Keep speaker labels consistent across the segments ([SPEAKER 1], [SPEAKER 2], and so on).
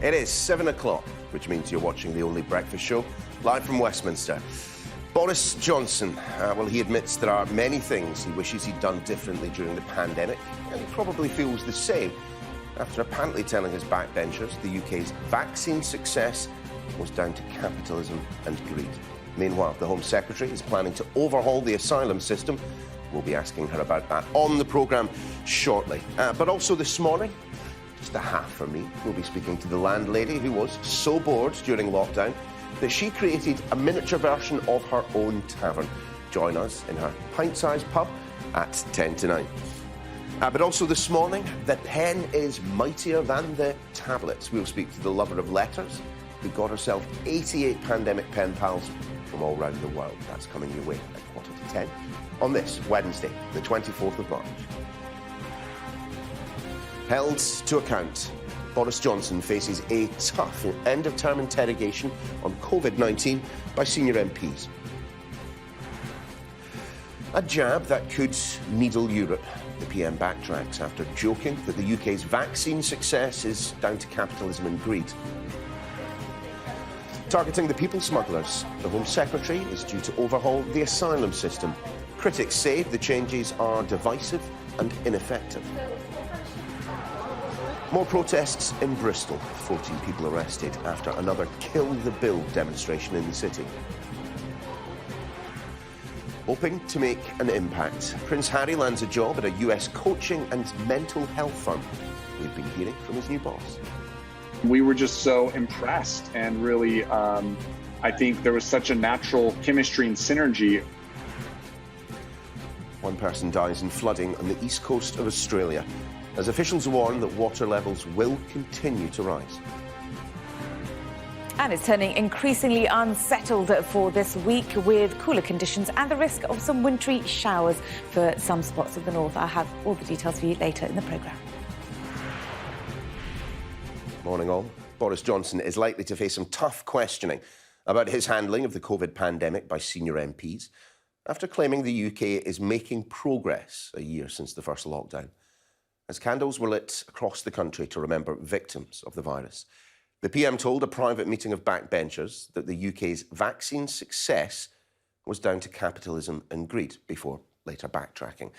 [SPEAKER 1] It is 7 o'clock, which means you're watching the only breakfast show live from Westminster. Boris Johnson, well, he admits there are many things he wishes he'd done differently during the pandemic, and he probably feels the same after apparently telling his backbenchers the UK's vaccine success was down to capitalism and greed. Meanwhile, the Home Secretary is planning to overhaul the asylum system. We'll be asking her about that on the programme shortly. But also this morning, just a half for me, we'll be speaking to the landlady who was so bored during lockdown that she created a miniature version of her own tavern. Join us in her pint-sized pub at 10 to 9. But also this morning, the pen is mightier than the tablets. We'll speak to the lover of letters who got herself 88 pandemic pen pals from all around the world. That's coming your way at 9:45 on this Wednesday, the 24th of March. Held to account, Boris Johnson faces a tough end-of-term interrogation on COVID-19 by senior MPs. A jab that could needle Europe. The PM backtracks after joking that the UK's vaccine success is down to capitalism and greed. Targeting the people smugglers, the Home Secretary is due to overhaul the asylum system. Critics say the changes are divisive and ineffective. More protests in Bristol. 14 people arrested after another Kill the Bill demonstration in the city. Hoping to make an impact, Prince Harry lands a job at a US coaching and mental health firm. We've been hearing from his new boss.
[SPEAKER 2] We were just so impressed, and really, I think there was such a natural chemistry and synergy.
[SPEAKER 1] One person dies in flooding on the east coast of Australia, as officials warn that water levels will continue to rise.
[SPEAKER 3] And it's turning increasingly unsettled for this week with cooler conditions and the risk of some wintry showers for some spots of the north. I have all the details for you later in the programme.
[SPEAKER 1] Morning all. Boris Johnson is likely to face some tough questioning about his handling of the COVID pandemic by senior MPs after claiming the UK is making progress a year since the first lockdown. As candles were lit across the country to remember victims of the virus, the PM told a private meeting of backbenchers that the UK's vaccine success was down to capitalism and greed, before later backtracking.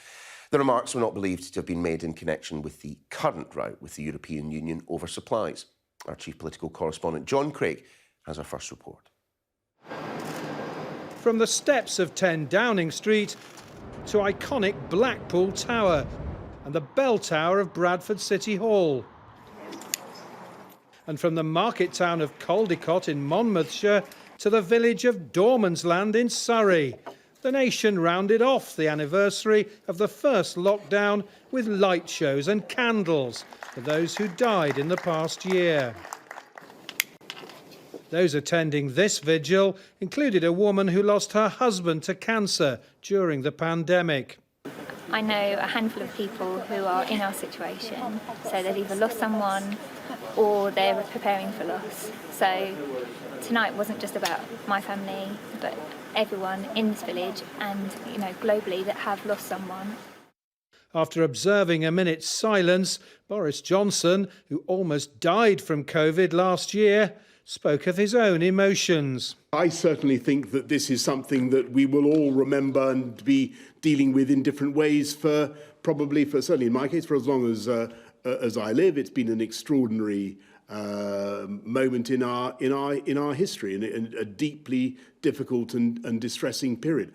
[SPEAKER 1] The remarks were not believed to have been made in connection with the current rout with the European Union over supplies. Our chief political correspondent, John Craig, has our first report.
[SPEAKER 4] From the steps of 10 Downing Street to iconic Blackpool Tower and the bell tower of Bradford City Hall. And from the market town of Caldicot in Monmouthshire to the village of Dormansland in Surrey, the nation rounded off the anniversary of the first lockdown with light shows and candles for those who died in the past year. Those attending this vigil included a woman who lost her husband to cancer during the pandemic.
[SPEAKER 5] I know a handful of people who are in our situation, so they've either lost someone or they're preparing for loss. So tonight wasn't just about my family, but everyone in this village and, globally that have lost someone.
[SPEAKER 4] After observing a minute's silence, Boris Johnson, who almost died from COVID last year, spoke of his own emotions.
[SPEAKER 6] I certainly think that this is something that we will all remember and be dealing with in different ways certainly in my case, for as long as I live. It's been an extraordinary moment in our history, and a deeply difficult and distressing period.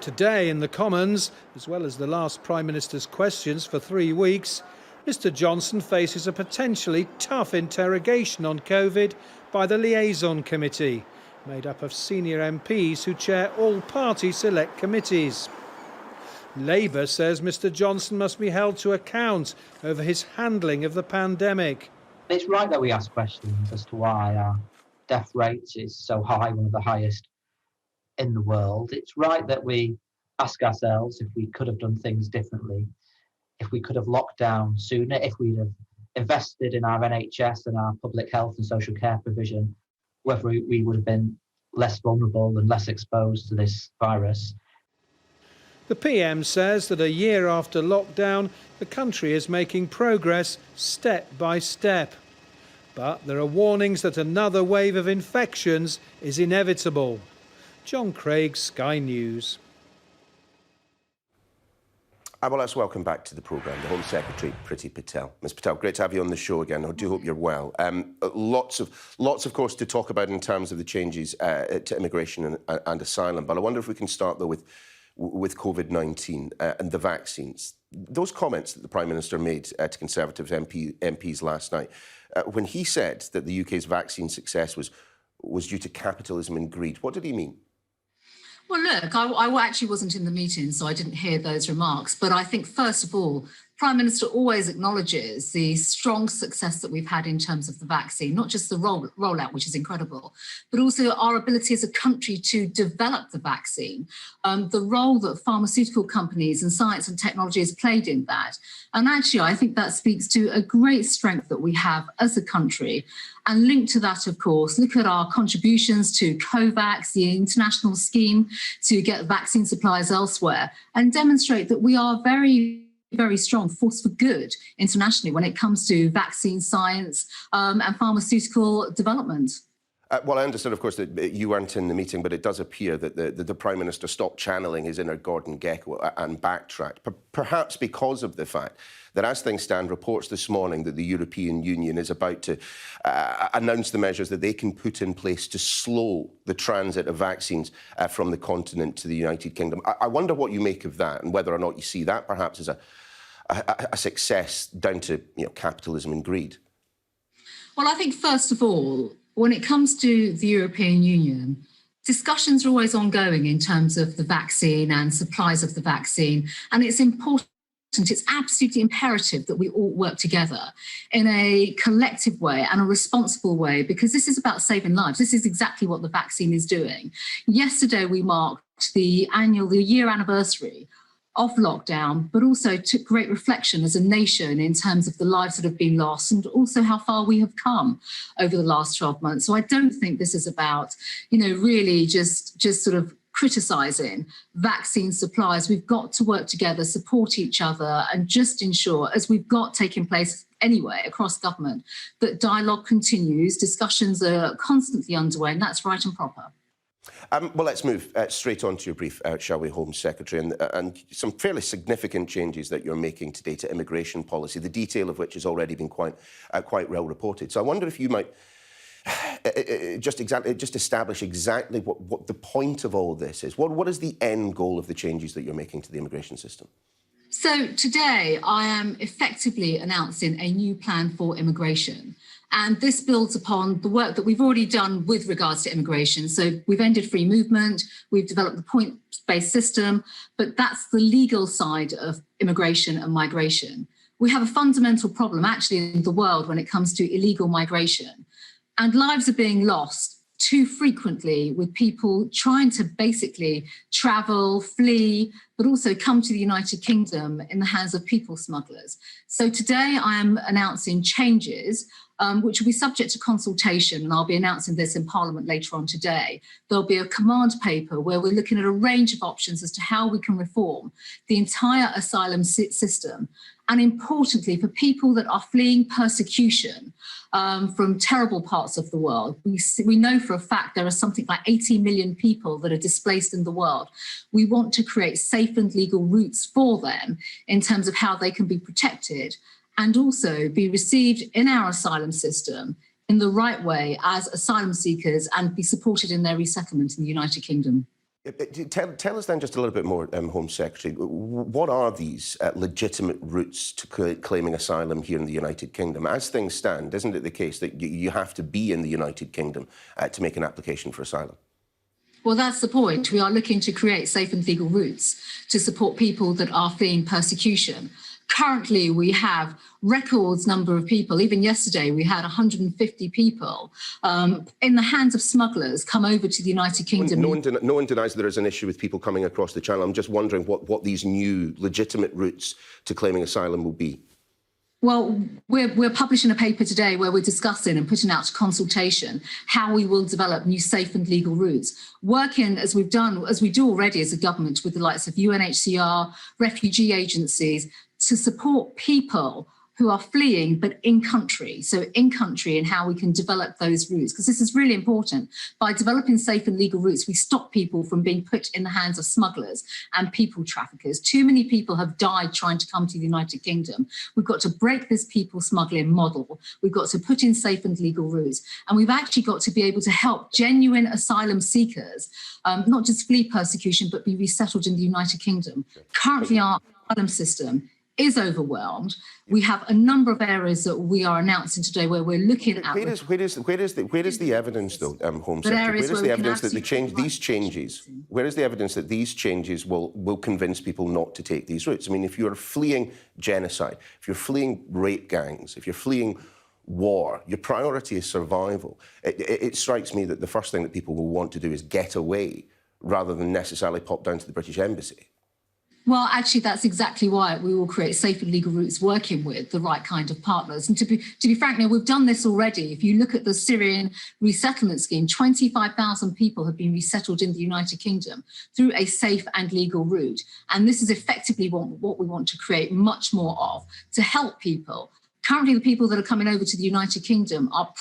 [SPEAKER 4] Today in the Commons, as well as the last Prime Minister's questions for 3 weeks, Mr Johnson faces a potentially tough interrogation on COVID by the Liaison Committee, made up of senior MPs who chair all party select committees. Labour says Mr Johnson must be held to account over his handling of the pandemic.
[SPEAKER 7] It's right that we ask questions as to why our death rate is so high, one of the highest in the world. It's right that we ask ourselves if we could have done things differently, if we could have locked down sooner, if we'd have invested in our NHS and our public health and social care provision, whether we would have been less vulnerable and less exposed to this virus.
[SPEAKER 4] The PM says that a year after lockdown, the country is making progress step by step. But there are warnings that another wave of infections is inevitable. John Craig, Sky News.
[SPEAKER 1] Well, let's welcome back to the programme the Home Secretary, Priti Patel. Ms Patel, great to have you on the show again. I do hope you're well. Lots, of course, to talk about in terms of the changes to immigration and asylum. But I wonder if we can start, though, with COVID-19 and the vaccines. Those comments that the Prime Minister made to Conservative MPs last night, when he said that the UK's vaccine success was due to capitalism and greed, what did he mean?
[SPEAKER 8] Well, look, I actually wasn't in the meeting, so I didn't hear those remarks. But I think, first of all, Prime Minister always acknowledges the strong success that we've had in terms of the vaccine, not just the rollout, which is incredible, but also our ability as a country to develop the vaccine, the role that pharmaceutical companies and science and technology has played in that. And actually, I think that speaks to a great strength that we have as a country. And linked to that, of course, look at our contributions to COVAX, the international scheme to get vaccine supplies elsewhere, and demonstrate that we are very strong force for good internationally when it comes to vaccine science and pharmaceutical development.
[SPEAKER 1] Well, I understood, of course, that you weren't in the meeting, but it does appear that the Prime Minister stopped channeling his inner Gordon Gekko and backtracked, perhaps because of the fact that, as things stand, reports this morning that the European Union is about to announce the measures that they can put in place to slow the transit of vaccines from the continent to the United Kingdom. I wonder what you make of that and whether or not you see that perhaps as a success down to capitalism and greed.
[SPEAKER 8] Well, I think, first of all, when it comes to the European Union, discussions are always ongoing in terms of the vaccine and supplies of the vaccine. And it's important, it's absolutely imperative that we all work together in a collective way and a responsible way, because this is about saving lives. This is exactly what the vaccine is doing. Yesterday, we marked the year anniversary of lockdown, but also took great reflection as a nation in terms of the lives that have been lost and also how far we have come over the last 12 months. So I don't think this is about, really just sort of criticising vaccine supplies. We've got to work together, support each other, and just ensure, as we've got taking place anyway across government, that dialogue continues, discussions are constantly underway, and that's right and proper.
[SPEAKER 1] Well, let's move straight on to your brief, shall we, Home Secretary, and some fairly significant changes that you're making today to immigration policy, the detail of which has already been quite well reported. So I wonder if you might just establish exactly what the point of all this is. What is the end goal of the changes that you're making to the immigration system?
[SPEAKER 8] So today I am effectively announcing a new plan for immigration. And this builds upon the work that we've already done with regards to immigration. So we've ended free movement, we've developed the point-based system, but that's the legal side of immigration and migration. We have a fundamental problem actually in the world when it comes to illegal migration. And lives are being lost too frequently with people trying to basically travel, flee, but also come to the United Kingdom in the hands of people smugglers. So today I am announcing changes which will be subject to consultation, and I'll be announcing this in Parliament later on today. There'll be a command paper where we're looking at a range of options as to how we can reform the entire asylum system. And importantly, for people that are fleeing persecution from terrible parts of the world, we know for a fact there are something like 80 million people that are displaced in the world. We want to create safe and legal routes for them in terms of how they can be protected and also be received in our asylum system in the right way as asylum seekers and be supported in their resettlement in the United Kingdom.
[SPEAKER 1] Tell us then just a little bit more, Home Secretary, what are these legitimate routes to claiming asylum here in the United Kingdom? As things stand, isn't it the case that you have to be in the United Kingdom to make an application for asylum?
[SPEAKER 8] Well, that's the point. We are looking to create safe and legal routes to support people that are fleeing persecution. Currently, we have records number of people. Even yesterday, we had 150 people in the hands of smugglers come over to the United Kingdom.
[SPEAKER 1] No one denies there is an issue with people coming across the channel. I'm just wondering what these new legitimate routes to claiming asylum will be.
[SPEAKER 8] Well, we're publishing a paper today where we're discussing and putting out to consultation how we will develop new safe and legal routes, working as we do already as a government with the likes of UNHCR, refugee agencies, to support people who are fleeing, but in country. So in country and how we can develop those routes, because this is really important. By developing safe and legal routes, we stop people from being put in the hands of smugglers and people traffickers. Too many people have died trying to come to the United Kingdom. We've got to break this people smuggling model. We've got to put in safe and legal routes. And we've actually got to be able to help genuine asylum seekers, not just flee persecution, but be resettled in the United Kingdom. Currently, our asylum system is overwhelmed. We have a number of areas that we are announcing today where we're looking at.
[SPEAKER 1] Where is the evidence, though, Home Secretary? Where is the evidence that these changes? Where is the evidence that these changes will convince people not to take these routes? I mean, if you're fleeing genocide, if you're fleeing rape gangs, if you're fleeing war, your priority is survival. It strikes me that the first thing that people will want to do is get away rather than necessarily pop down to the British Embassy.
[SPEAKER 8] Well, actually, that's exactly why we will create safe and legal routes working with the right kind of partners. And to be frank, now, we've done this already. If you look at the Syrian resettlement scheme, 25,000 people have been resettled in the United Kingdom through a safe and legal route. And this is effectively what we want to create much more of, to help people. Currently, the people that are coming over to the United Kingdom are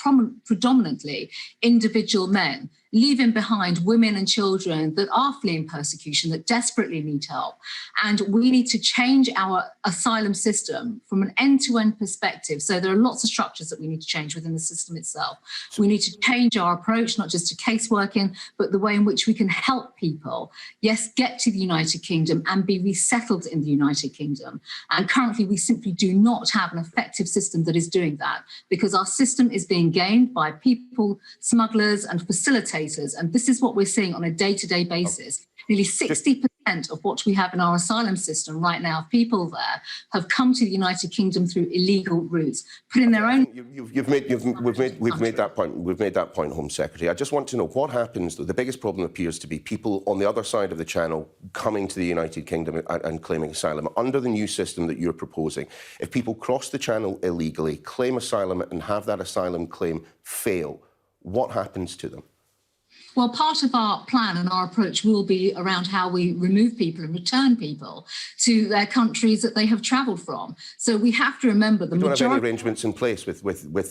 [SPEAKER 8] predominantly individual men, leaving behind women and children that are fleeing persecution, that desperately need help. And we need to change our asylum system from an end-to-end perspective. So there are lots of structures that we need to change within the system itself. We need to change our approach, not just to caseworking, but the way in which we can help people, yes, get to the United Kingdom and be resettled in the United Kingdom. And currently, we simply do not have an effective system that is doing that, because our system is being gained by people, smugglers and facilitators. And this is what we're seeing on a day-to-day basis. Nearly 60% of what we have in our asylum system right now, people there have come to the United Kingdom through illegal routes, put in their own.
[SPEAKER 1] We've made that point. We've made that point, Home Secretary. I just want to know what happens, though. The biggest problem appears to be people on the other side of the channel coming to the United Kingdom and claiming asylum. Under the new system that you're proposing, if people cross the channel illegally, claim asylum and have that asylum claim fail, what happens to them?
[SPEAKER 8] Well, part of our plan and our approach will be around how we remove people and return people to their countries that they have travelled from. So we have to remember the majority...
[SPEAKER 1] We don't have any arrangements in place with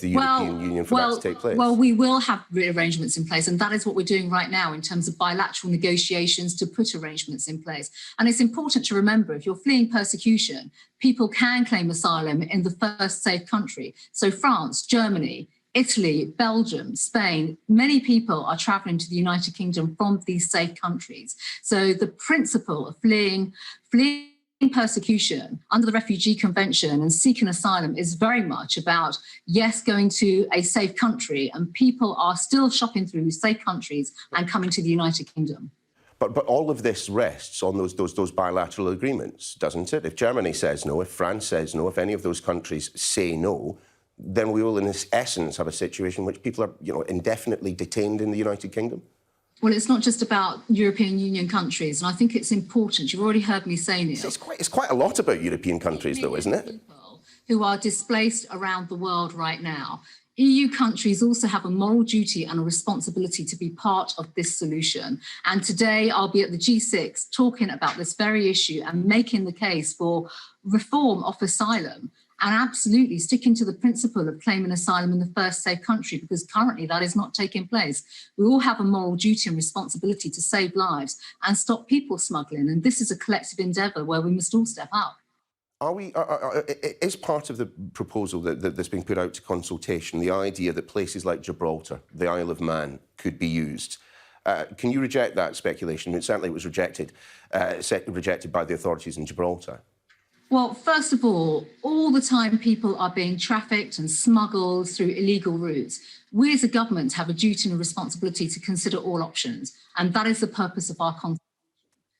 [SPEAKER 1] the European Union for that to take place.
[SPEAKER 8] Well, we will have arrangements in place, and that is what we're doing right now in terms of bilateral negotiations to put arrangements in place. And it's important to remember, if you're fleeing persecution, people can claim asylum in the first safe country. So France, Germany, Italy, Belgium, Spain, many people are travelling to the United Kingdom from these safe countries. So the principle of fleeing persecution under the Refugee Convention and seeking asylum is very much about, yes, going to a safe country, and people are still shopping through safe countries and coming to the United Kingdom.
[SPEAKER 1] But all of this rests on those bilateral agreements, doesn't it? If Germany says no, if France says no, if any of those countries say no, then we will, in this essence, have a situation in which people are, indefinitely detained in the United Kingdom?
[SPEAKER 8] Well, it's not just about European Union countries, and I think it's important. You've already heard me say, Neil.
[SPEAKER 1] It's quite a lot about European countries, though, isn't it?
[SPEAKER 8] People who are displaced around the world right now. EU countries also have a moral duty and a responsibility to be part of this solution. And today I'll be at the G6 talking about this very issue and making the case for reform of asylum, and absolutely sticking to the principle of claiming asylum in the first safe country, because currently that is not taking place. We all have a moral duty and responsibility to save lives and stop people smuggling. And this is a collective endeavour where we must all step up.
[SPEAKER 1] Is part of the proposal that's being put out to consultation the idea that places like Gibraltar, the Isle of Man, could be used? Can you reject that speculation? I mean, certainly it was rejected by the authorities in Gibraltar.
[SPEAKER 8] Well, first of all the time people are being trafficked and smuggled through illegal routes. We as a government have a duty and a responsibility to consider all options, and that is the purpose of our consultation.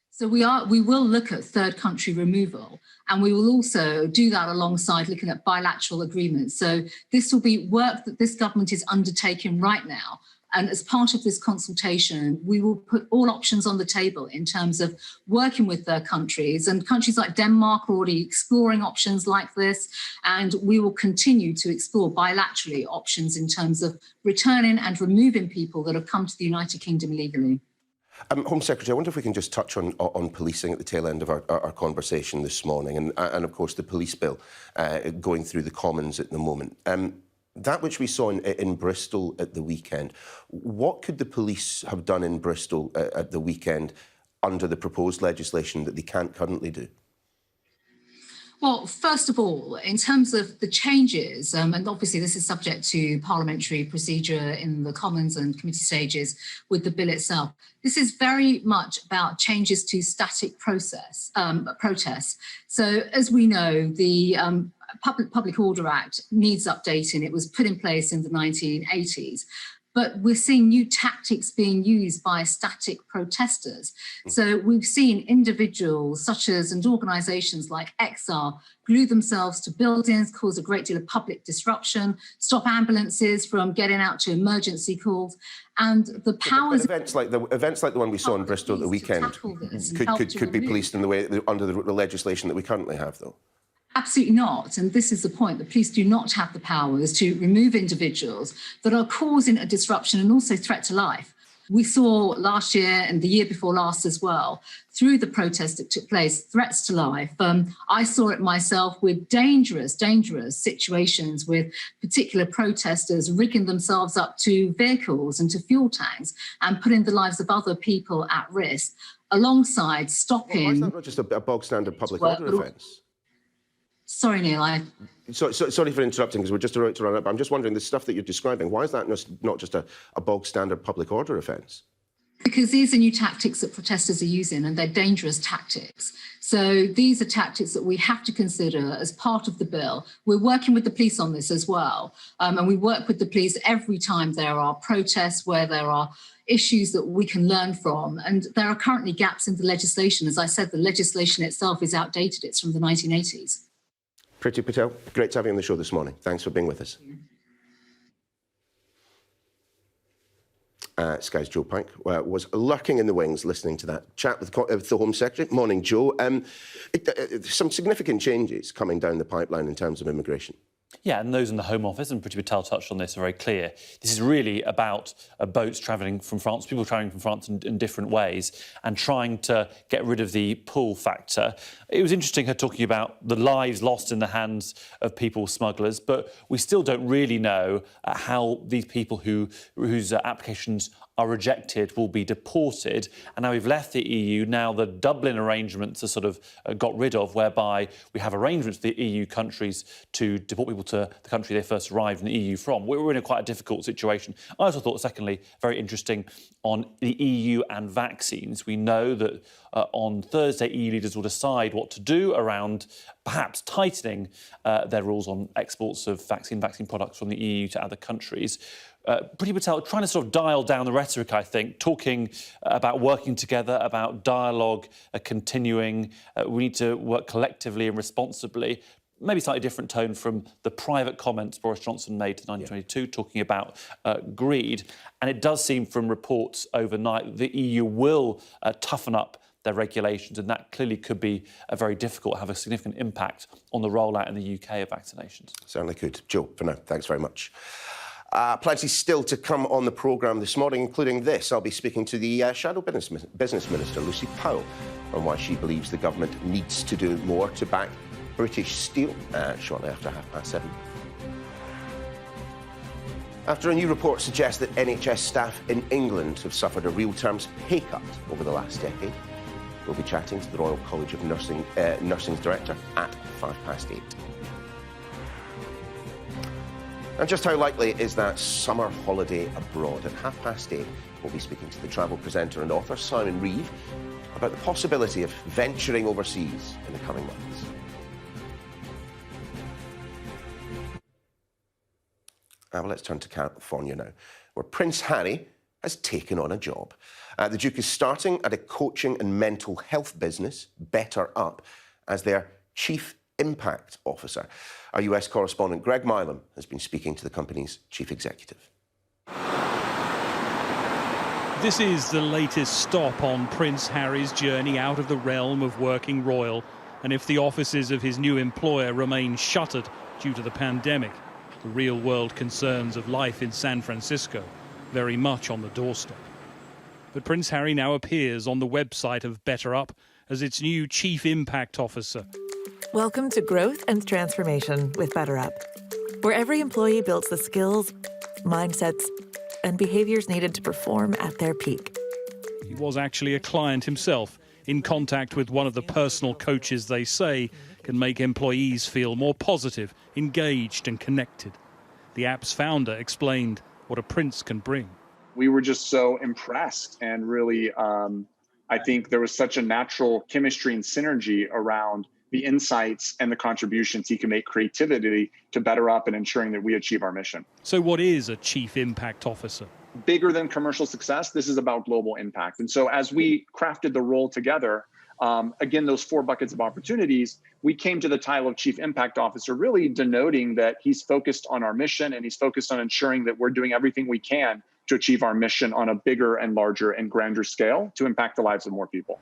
[SPEAKER 8] So we will look at third country removal, and we will also do that alongside looking at bilateral agreements. So this will be work that this government is undertaking right now, And as part of this consultation, we will put all options on the table in terms of working with their countries. And countries like Denmark are already exploring options like this. And we will continue to explore bilaterally options in terms of returning and removing people that have come to the United Kingdom illegally.
[SPEAKER 1] Home Secretary, I wonder if we can just touch on policing at the tail end of our conversation this morning, and of course the police bill going through the Commons at the moment. That which we saw in Bristol at the weekend, what could the police have done in Bristol at the weekend under the proposed legislation that they can't currently do?
[SPEAKER 8] Well, first of all, in terms of the changes, and obviously this is subject to parliamentary procedure in the Commons and committee stages with the bill itself, this is very much about changes to static protests. So as we know, the Public Order Act needs updating. It was put in place in the 1980s. But we're seeing new tactics being used by static protesters. So we've seen individuals such as, and organisations like XR, glue themselves to buildings, cause a great deal of public disruption, stop ambulances from getting out to emergency calls. And the powers...
[SPEAKER 1] But events like the one we saw in Bristol at the weekend could be policed in the way under the legislation that we currently have, though.
[SPEAKER 8] Absolutely not. And this is the point. The police do not have the powers to remove individuals that are causing a disruption and also threat to life. We saw last year and the year before last as well, through the protest that took place, threats to life. I saw it myself with dangerous situations with particular protesters rigging themselves up to vehicles and to fuel tanks and putting the lives of other people at risk, alongside stopping...
[SPEAKER 1] Why is that not just a bog standard public order offence?
[SPEAKER 8] Sorry, Neil,
[SPEAKER 1] Sorry for interrupting, because we're just about to run out, but I'm just wondering, the stuff that you're describing, why is that not just a bog standard public order offence?
[SPEAKER 8] Because these are new tactics that protesters are using, and they're dangerous tactics. So these are tactics that we have to consider as part of the bill. We're working with the police on this as well. And we work with the police every time there are protests where there are issues that we can learn from. And there are currently gaps in the legislation. As I said, the legislation itself is outdated. It's from the 1980s.
[SPEAKER 1] Priti Patel, great to have you on the show this morning. Thanks for being with us. Sky's Joe Pike was lurking in the wings listening to that chat with the Home Secretary. Morning, Joe. Some significant changes coming down the pipeline in terms of immigration.
[SPEAKER 9] Yeah, and those in the Home Office, and Priti Patel touched on this, are very clear. This is really about boats travelling from France, people travelling from France in different ways, and trying to get rid of the pull factor. It was interesting her talking about the lives lost in the hands of people smugglers, but we still don't really know how these people whose applications are rejected will be deported. And now we've left the EU, now the Dublin arrangements are sort of got rid of, whereby we have arrangements with the EU countries to deport people to the country they first arrived in the EU from. We're in quite a difficult situation. I also thought, secondly, very interesting on the EU and vaccines. We know that on Thursday, EU leaders will decide what to do around perhaps tightening their rules on exports of vaccine products from the EU to other countries. Priti Patel trying to sort of dial down the rhetoric, I think, talking about working together, about dialogue continuing. We need to work collectively and responsibly. Maybe slightly different tone from the private comments Boris Johnson made in 1922, talking about greed. And it does seem from reports overnight that the EU will toughen up their regulations, and that clearly could be very difficult, have a significant impact on the rollout in the UK of vaccinations.
[SPEAKER 1] Certainly could. Joe, for now, thanks very much. Plenty still to come on the programme this morning, including this. I'll be speaking to the Shadow Business Minister, Lucy Powell, on why she believes the government needs to do more to back British steel, shortly after 7:30. After a new report suggests that NHS staff in England have suffered a real terms pay cut over the last decade, we'll be chatting to the Royal College of Nursing's director at 8:05. And just how likely is that summer holiday abroad? At 8:30, we'll be speaking to the travel presenter and author, Simon Reeve, about the possibility of venturing overseas in the coming months. Well, let's turn to California now, where Prince Harry has taken on a job. The Duke is starting at a coaching and mental health business, Better Up, as their Chief Impact Officer. Our US correspondent Greg Milam has been speaking to the company's chief executive.
[SPEAKER 10] This is the latest stop on Prince Harry's journey out of the realm of working royal. And if the offices of his new employer remain shuttered due to the pandemic, the real-world concerns of life in San Francisco very much on the doorstep. But Prince Harry now appears on the website of BetterUp as its new Chief Impact Officer.
[SPEAKER 11] Welcome to Growth and Transformation with BetterUp, where every employee builds the skills, mindsets, and behaviors needed to perform at their peak.
[SPEAKER 10] He was actually a client himself, in contact with one of the personal coaches they say can make employees feel more positive, engaged and connected. The app's founder explained what a prince can bring.
[SPEAKER 2] We were just so impressed, and really, I think there was such a natural chemistry and synergy around the insights and the contributions he can make creativity to BetterUp and ensuring that we achieve our mission.
[SPEAKER 10] So what is a Chief Impact Officer?
[SPEAKER 2] Bigger than commercial success, this is about global impact. And so as we crafted the role together, again, those 4 buckets of opportunities, we came to the title of Chief Impact Officer, really denoting that he's focused on our mission and he's focused on ensuring that we're doing everything we can to achieve our mission on a bigger and larger and grander scale to impact the lives of more people.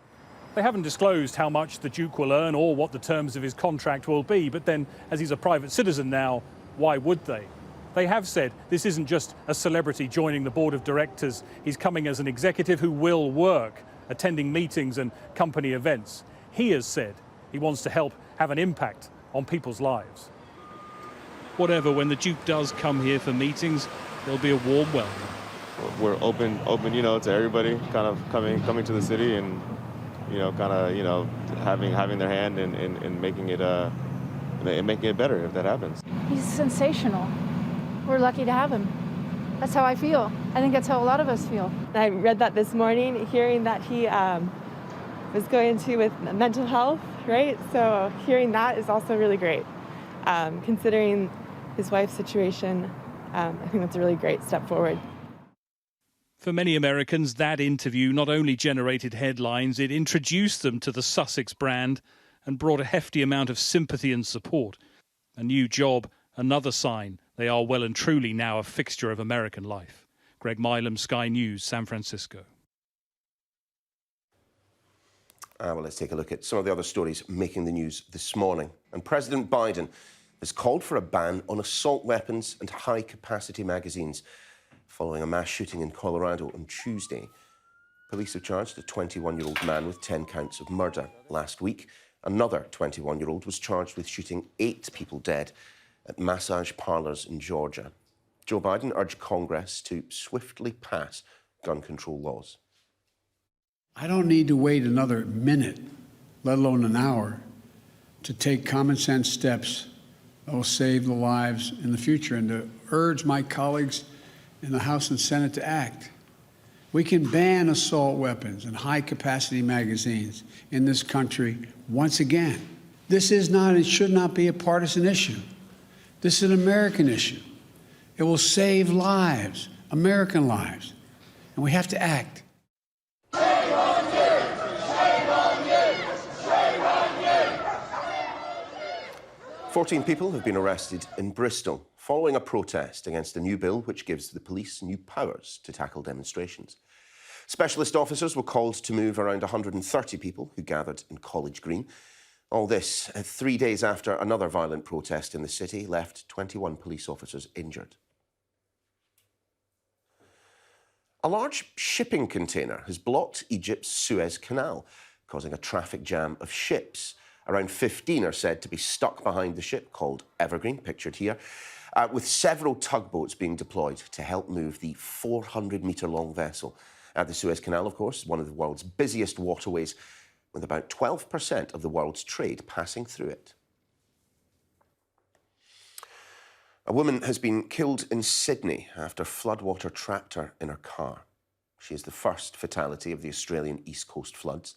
[SPEAKER 10] They haven't disclosed how much the Duke will earn or what the terms of his contract will be, but then, as he's a private citizen now, why would they? They have said this isn't just a celebrity joining the board of directors. He's coming as an executive who will work, attending meetings and company events. He has said he wants to help have an impact on people's lives. Whatever, when the Duke does come here for meetings, there'll be a warm welcome.
[SPEAKER 12] We're open, to everybody kind of coming to the city and, having their hand in making it better if that happens.
[SPEAKER 13] He's sensational. We're lucky to have him. That's how I feel. I think that's how a lot of us feel.
[SPEAKER 14] I read that this morning, hearing that he was going into with mental health, right? So hearing that is also really great. Considering his wife's situation, I think that's a really great step forward.
[SPEAKER 10] For many Americans, that interview not only generated headlines, it introduced them to the Sussex brand and brought a hefty amount of sympathy and support. A new job, another sign they are well and truly now a fixture of American life. Greg Milam, Sky News, San Francisco.
[SPEAKER 1] Well, let's take a look at some of the other stories making the news this morning. And President Biden has called for a ban on assault weapons and high-capacity magazines following a mass shooting in Colorado on Tuesday. Police have charged a 21-year-old man with 10 counts of murder. Last week, another 21-year-old was charged with shooting 8 people dead at massage parlours in Georgia. Joe Biden urged Congress to swiftly pass gun control laws.
[SPEAKER 15] I don't need to wait another minute, let alone an hour, to take common sense steps that will save the lives in the future, and to urge my colleagues in the House and Senate to act. We can ban assault weapons and high-capacity magazines in this country once again. This is not and should not be a partisan issue. This is an American issue. It will save lives, American lives, and we have to act.
[SPEAKER 16] Shame on you! Shame on you! Shame on you!
[SPEAKER 1] 14 people have been arrested in Bristol following a protest against a new bill which gives the police new powers to tackle demonstrations. Specialist officers were called to move around 130 people who gathered in College Green. All this 3 days after another violent protest in the city left 21 police officers injured. A large shipping container has blocked Egypt's Suez Canal, causing a traffic jam of ships. Around 15 are said to be stuck behind the ship, called Evergreen, pictured here, with several tugboats being deployed to help move the 400-metre-long vessel. The Suez Canal, of course, is one of the world's busiest waterways, with about 12% of the world's trade passing through it. A woman has been killed in Sydney after floodwater trapped her in her car. She is the first fatality of the Australian East Coast floods,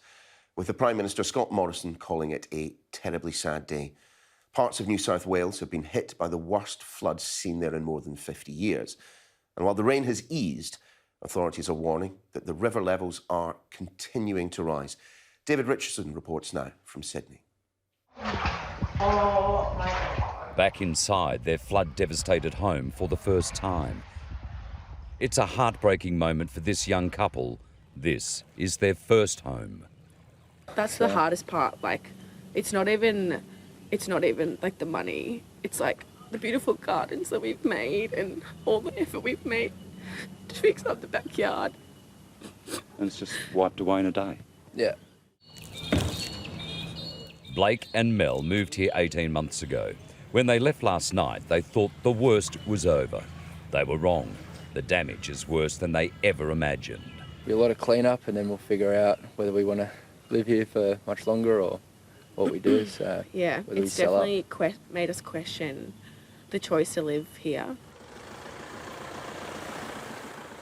[SPEAKER 1] with the Prime Minister Scott Morrison calling it a terribly sad day. Parts of New South Wales have been hit by the worst floods seen there in more than 50 years. And while the rain has eased, authorities are warning that the river levels are continuing to rise. David Richardson reports now from Sydney.
[SPEAKER 17] Back inside their flood-devastated home for the first time. It's a heartbreaking moment for this young couple. This is their first home.
[SPEAKER 18] That's the hardest part. Like, it's not even like the money. It's like the beautiful gardens that we've made and all the effort we've made to fix up the backyard.
[SPEAKER 19] And it's just wiped away in a day.
[SPEAKER 20] Yeah.
[SPEAKER 17] Blake and Mel moved here 18 months ago. When they left last night, they thought the worst was over. They were wrong. The damage is worse than they ever imagined.
[SPEAKER 20] Be a lot of clean-up, and then we'll figure out whether we want to live here for much longer or what we do. So
[SPEAKER 18] yeah, it's definitely made us question the choice to live here.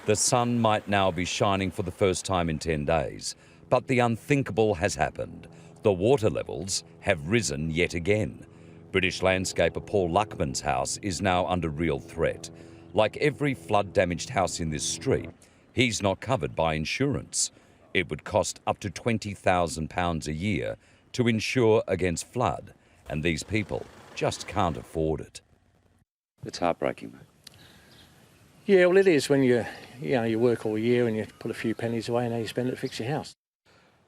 [SPEAKER 17] The sun might now be shining for the first time in 10 days, but the unthinkable has happened. The water levels have risen yet again. British landscaper Paul Luckman's house is now under real threat. Like every flood-damaged house in this street, he's not covered by insurance. It would cost up to £20,000 a year to insure against flood, and these people just can't afford it.
[SPEAKER 19] It's heartbreaking, mate.
[SPEAKER 21] Yeah, well, it is when you work all year and you put a few pennies away and now you spend it to fix your house.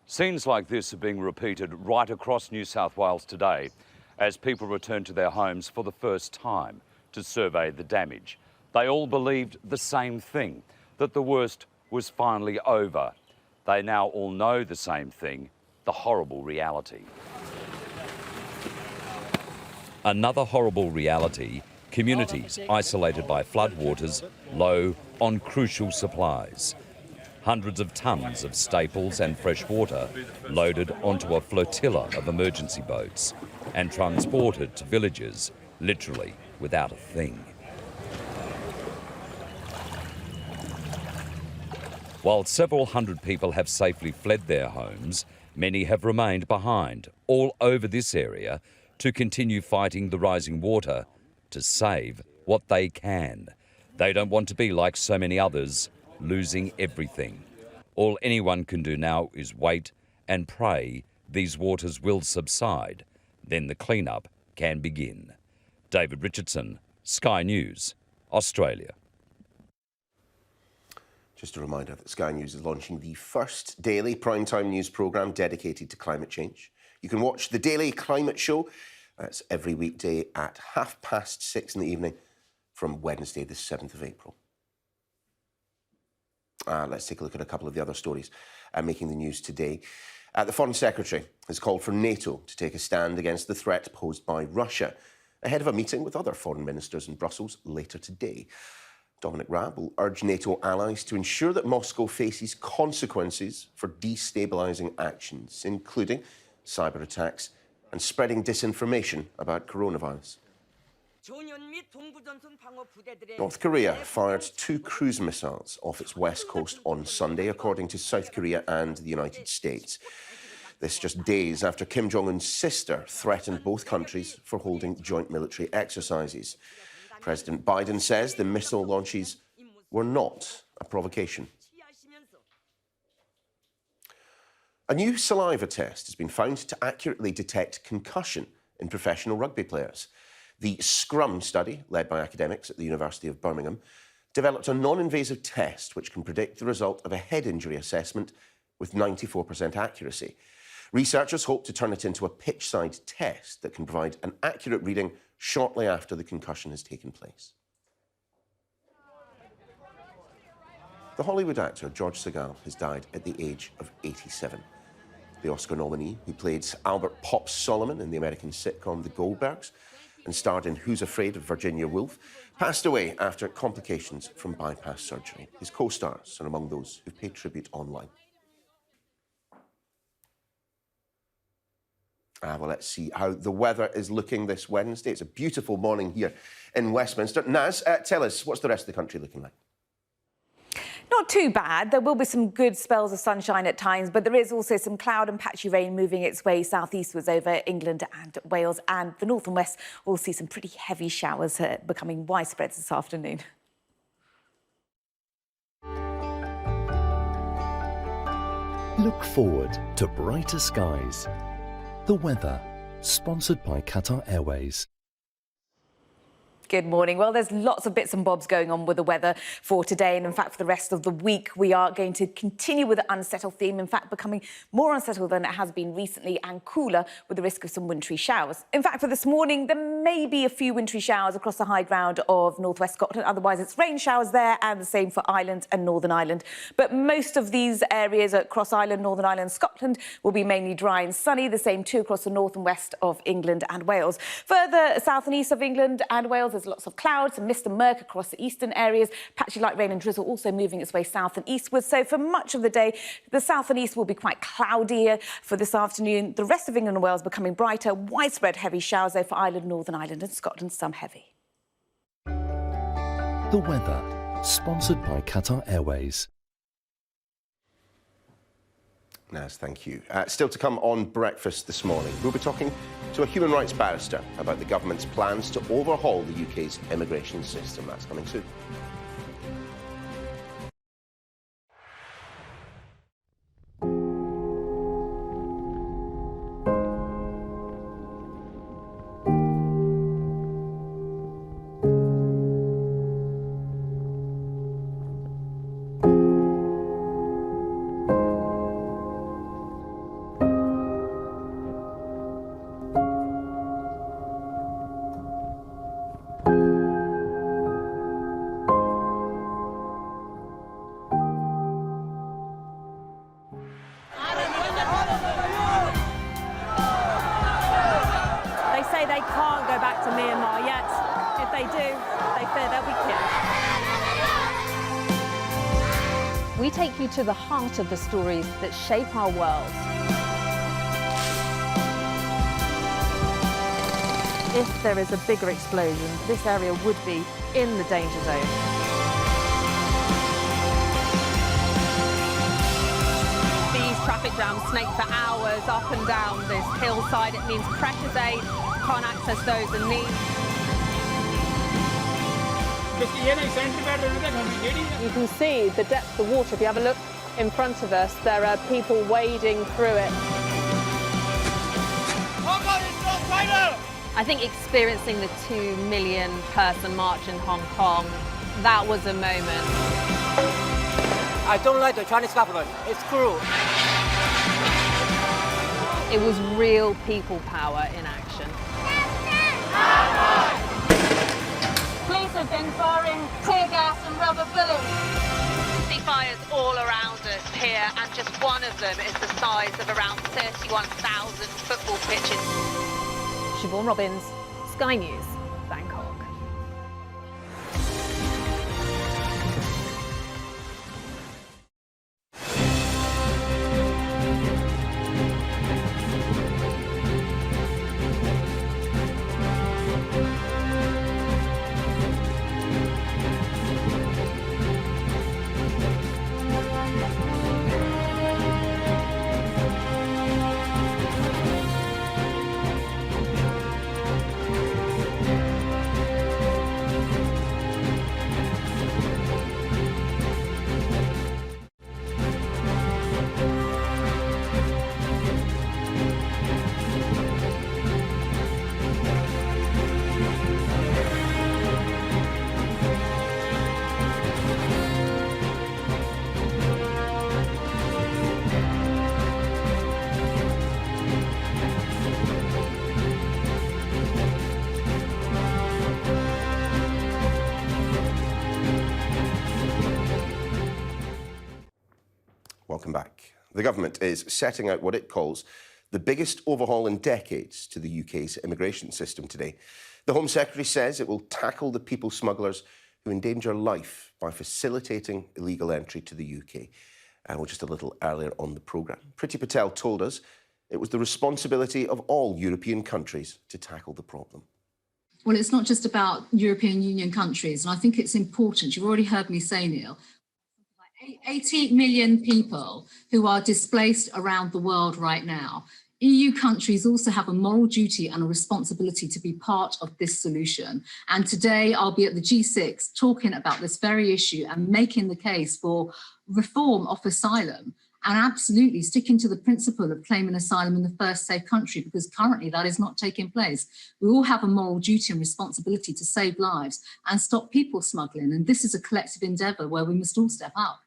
[SPEAKER 17] Scenes like this are being repeated right across New South Wales today as people return to their homes for the first time to survey the damage. They all believed the same thing, that the worst was finally over. They now all know the same thing, the horrible reality. Another horrible reality, communities isolated by floodwaters, low on crucial supplies. Hundreds of tons of staples and fresh water loaded onto a flotilla of emergency boats and transported to villages, literally without a thing. While several hundred people have safely fled their homes, many have remained behind all over this area to continue fighting the rising water to save what they can. They don't want to be like so many others, losing everything. All anyone can do now is wait and pray these waters will subside. Then the clean-up can begin. David Richardson, Sky News, Australia.
[SPEAKER 1] Just a reminder that Sky News is launching the first daily primetime news programme dedicated to climate change. You can watch the Daily Climate Show. That's every weekday at 6:30 in the evening from Wednesday, the 7th of April. Let's take a look at a couple of the other stories making the news today. The Foreign Secretary has called for NATO to take a stand against the threat posed by Russia ahead of a meeting with other foreign ministers in Brussels later today. Dominic Raab will urge NATO allies to ensure that Moscow faces consequences for destabilising actions, including cyber attacks and spreading disinformation about coronavirus. North Korea fired 2 cruise missiles off its west coast on Sunday, according to South Korea and the United States. This just days after Kim Jong-un's sister threatened both countries for holding joint military exercises. President Biden says the missile launches were not a provocation. A new saliva test has been found to accurately detect concussion in professional rugby players. The SCRUM study, led by academics at the University of Birmingham, developed a non-invasive test which can predict the result of a head injury assessment with 94% accuracy. Researchers hope to turn it into a pitchside test that can provide an accurate reading shortly after the concussion has taken place. The Hollywood actor George Seagal has died at the age of 87. The Oscar nominee, who played Albert Pop Solomon in the American sitcom The Goldbergs and starred in Who's Afraid of Virginia Woolf, passed away after complications from bypass surgery. His co-stars are among those who've paid tribute online. Well, let's see how the weather is looking this Wednesday. It's a beautiful morning here in Westminster. Naz, tell us, what's the rest of the country looking like?
[SPEAKER 3] Not too bad. There will be some good spells of sunshine at times, but there is also some cloud and patchy rain moving its way southeastwards over England and Wales, and the north and west will see some pretty heavy showers becoming widespread this afternoon.
[SPEAKER 22] Look forward to brighter skies. The weather, sponsored by Qatar Airways.
[SPEAKER 3] Good morning. Well, there's lots of bits and bobs going on with the weather for today, and in fact for the rest of the week we are going to continue with the unsettled theme, in fact becoming more unsettled than it has been recently and cooler with the risk of some wintry showers. In fact, for this morning there may be a few wintry showers across the high ground of northwest Scotland, otherwise it's rain showers there, and the same for Ireland and Northern Ireland. But most of these areas across Ireland, Northern Ireland, Scotland will be mainly dry and sunny, the same too across the north and west of England and Wales. Further south and east of England and Wales, there's lots of clouds and mist and murk across the eastern areas. Patchy light rain and drizzle also moving its way south and eastwards. So for much of the day, the south and east will be quite cloudier for this afternoon. The rest of England and Wales becoming brighter. Widespread heavy showers though for Ireland, Northern Ireland and Scotland, some heavy.
[SPEAKER 22] The weather, sponsored by Qatar Airways.
[SPEAKER 1] Naz, thank you. Still to come on Breakfast this morning, we'll be talking to a human rights barrister about the government's plans to overhaul the UK's immigration system. That's coming soon.
[SPEAKER 5] We take you to the heart of the stories that shape our world. If there is a bigger explosion, this area would be in the danger zone.
[SPEAKER 6] These traffic jams snake for hours up and down this hillside. It means precious aid can't access those in need.
[SPEAKER 5] You can see the depth of the water. If you have a look in front of us, there are people wading through it.
[SPEAKER 6] I think experiencing the 2 million person march in Hong Kong, that was a moment.
[SPEAKER 23] I don't like the Chinese government. It's cruel.
[SPEAKER 6] It was real people power in action.
[SPEAKER 5] Police have been firing tear gas and rubber bullets.
[SPEAKER 6] See fires all around us here, and just one of them is the size of around 31,000 football pitches.
[SPEAKER 5] Siobhan Robbins, Sky News, Bangkok.
[SPEAKER 1] Welcome back. The government is setting out what it calls the biggest overhaul in decades to the UK's immigration system today. The Home Secretary says it will tackle the people smugglers who endanger life by facilitating illegal entry to the UK. Well, just a little earlier on the programme, Priti Patel told us it was the responsibility of all European countries to tackle the problem.
[SPEAKER 8] Well, it's not just about European Union countries, and I think it's important. You've already heard me say, Neil, 80 million people who are displaced around the world right now. EU countries also have a moral duty and a responsibility to be part of this solution. And today I'll be at the G6 talking about this very issue and making the case for reform of asylum and absolutely sticking to the principle of claiming asylum in the first safe country, because currently that is not taking place. We all have a moral duty and responsibility to save lives and stop people smuggling, and this is a collective endeavour where we must all step up.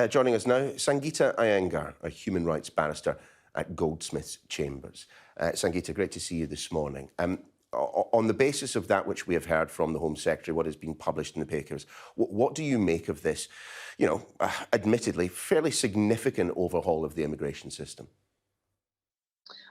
[SPEAKER 1] Joining us now, Sangeeta Iyengar, a human rights barrister at Goldsmiths Chambers. Sangeeta, great to see you this morning. On the basis of that which we have heard from the Home Secretary, what has been published in the papers, what do you make of this, admittedly, fairly significant overhaul of the immigration system?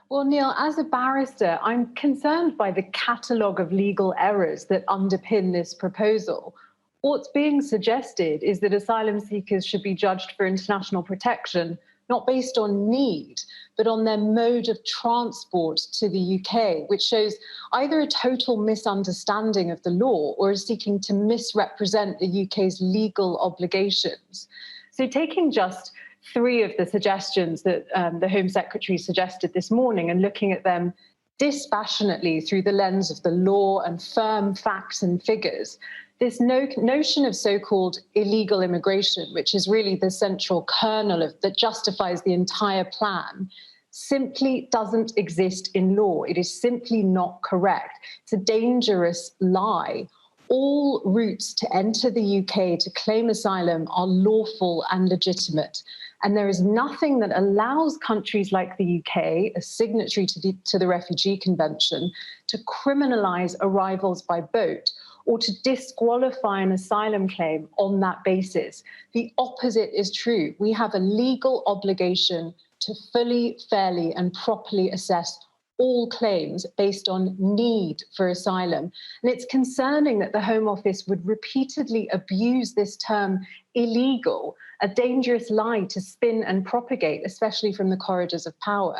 [SPEAKER 4] Well, Neil, as a barrister, I'm concerned by the catalogue of legal errors that underpin this proposal. What's being suggested is that asylum seekers should be judged for international protection, not based on need, but on their mode of transport to the UK, which shows either a total misunderstanding of the law or is seeking to misrepresent the UK's legal obligations. So taking just 3 of the suggestions that the Home Secretary suggested this morning and looking at them dispassionately through the lens of the law and firm facts and figures, this notion of so-called illegal immigration, which is really the central kernel that justifies the entire plan, simply doesn't exist in law. It is simply not correct. It's a dangerous lie. All routes to enter the UK to claim asylum are lawful and legitimate. And there is nothing that allows countries like the UK, a signatory to the Refugee Convention, to criminalise arrivals by boat or to disqualify an asylum claim on that basis. The opposite is true. We have a legal obligation to fully, fairly and properly assess all claims based on need for asylum. And it's concerning that the Home Office would repeatedly abuse this term illegal, a dangerous lie to spin and propagate, especially from the corridors of power.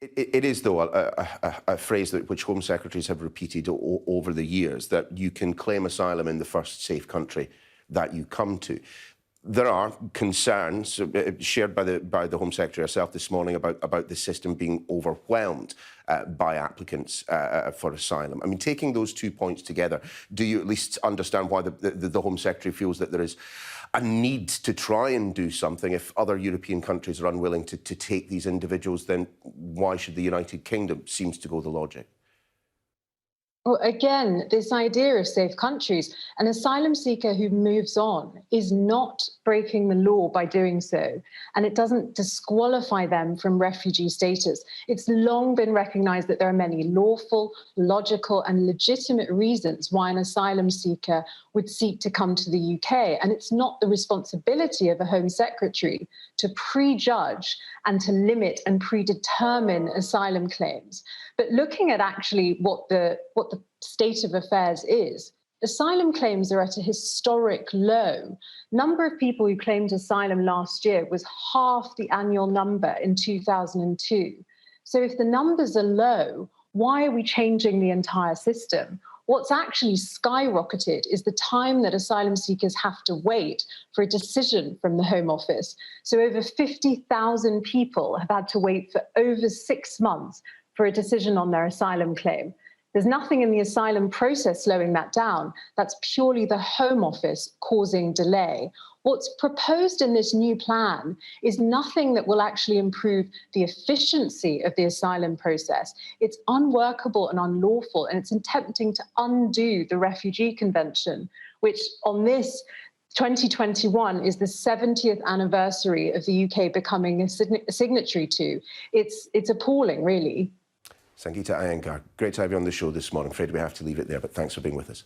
[SPEAKER 1] It is, though, a phrase which Home Secretaries have repeated over the years, that you can claim asylum in the first safe country that you come to. There are concerns shared by the Home Secretary herself this morning about the system being overwhelmed by applicants for asylum. I mean, taking those 2 points together, do you at least understand why the Home Secretary feels that there is a need to try and do something? If other European countries are unwilling to take these individuals, then why should the United Kingdom? Seems to go the logic.
[SPEAKER 4] Well, again, this idea of safe countries, an asylum seeker who moves on is not breaking the law by doing so, and it doesn't disqualify them from refugee status. It's long been recognised that there are many lawful, logical and legitimate reasons why an asylum seeker would seek to come to the UK, and it's not the responsibility of a Home Secretary to prejudge and to limit and predetermine asylum claims. But looking at actually what the state of affairs is, asylum claims are at a historic low. Number of people who claimed asylum last year was half the annual number in 2002. So if the numbers are low, why are we changing the entire system? What's actually skyrocketed is the time that asylum seekers have to wait for a decision from the Home Office. So over 50,000 people have had to wait for over 6 months for a decision on their asylum claim. There's nothing in the asylum process slowing that down. That's purely the Home Office causing delay. What's proposed in this new plan is nothing that will actually improve the efficiency of the asylum process. It's unworkable and unlawful, and it's attempting to undo the Refugee Convention, which on this 2021 is the 70th anniversary of the UK becoming a signatory to. It's appalling, really.
[SPEAKER 1] Sangeeta Iyengar, great to have you on the show this morning. I'm afraid we have to leave it there, but thanks for being with us.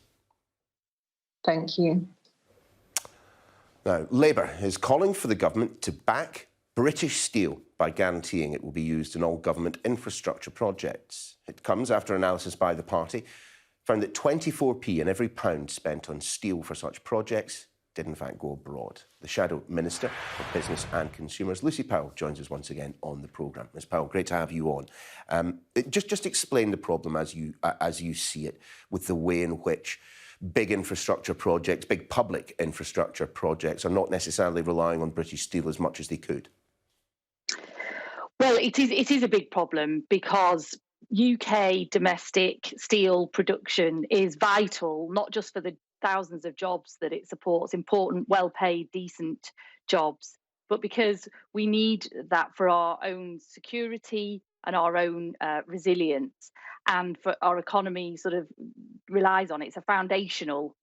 [SPEAKER 4] Thank you.
[SPEAKER 1] Now, Labour is calling for the government to back British steel by guaranteeing it will be used in all government infrastructure projects. It comes after analysis by the party found that 24p in every pound spent on steel for such projects did in fact go abroad. The Shadow Minister for Business and Consumers, Lucy Powell, joins us once again on the programme. Ms Powell, great to have you on. Just explain the problem as you see it with the way in which big infrastructure projects, big public infrastructure projects are not necessarily relying on British steel as much as they could.
[SPEAKER 7] Well, it is a big problem because UK domestic steel production is vital, not just for the thousands of jobs that it supports, important, well-paid, decent jobs. but because we need that for our own security and our own resilience, and for our economy sort of relies on it. It's a foundational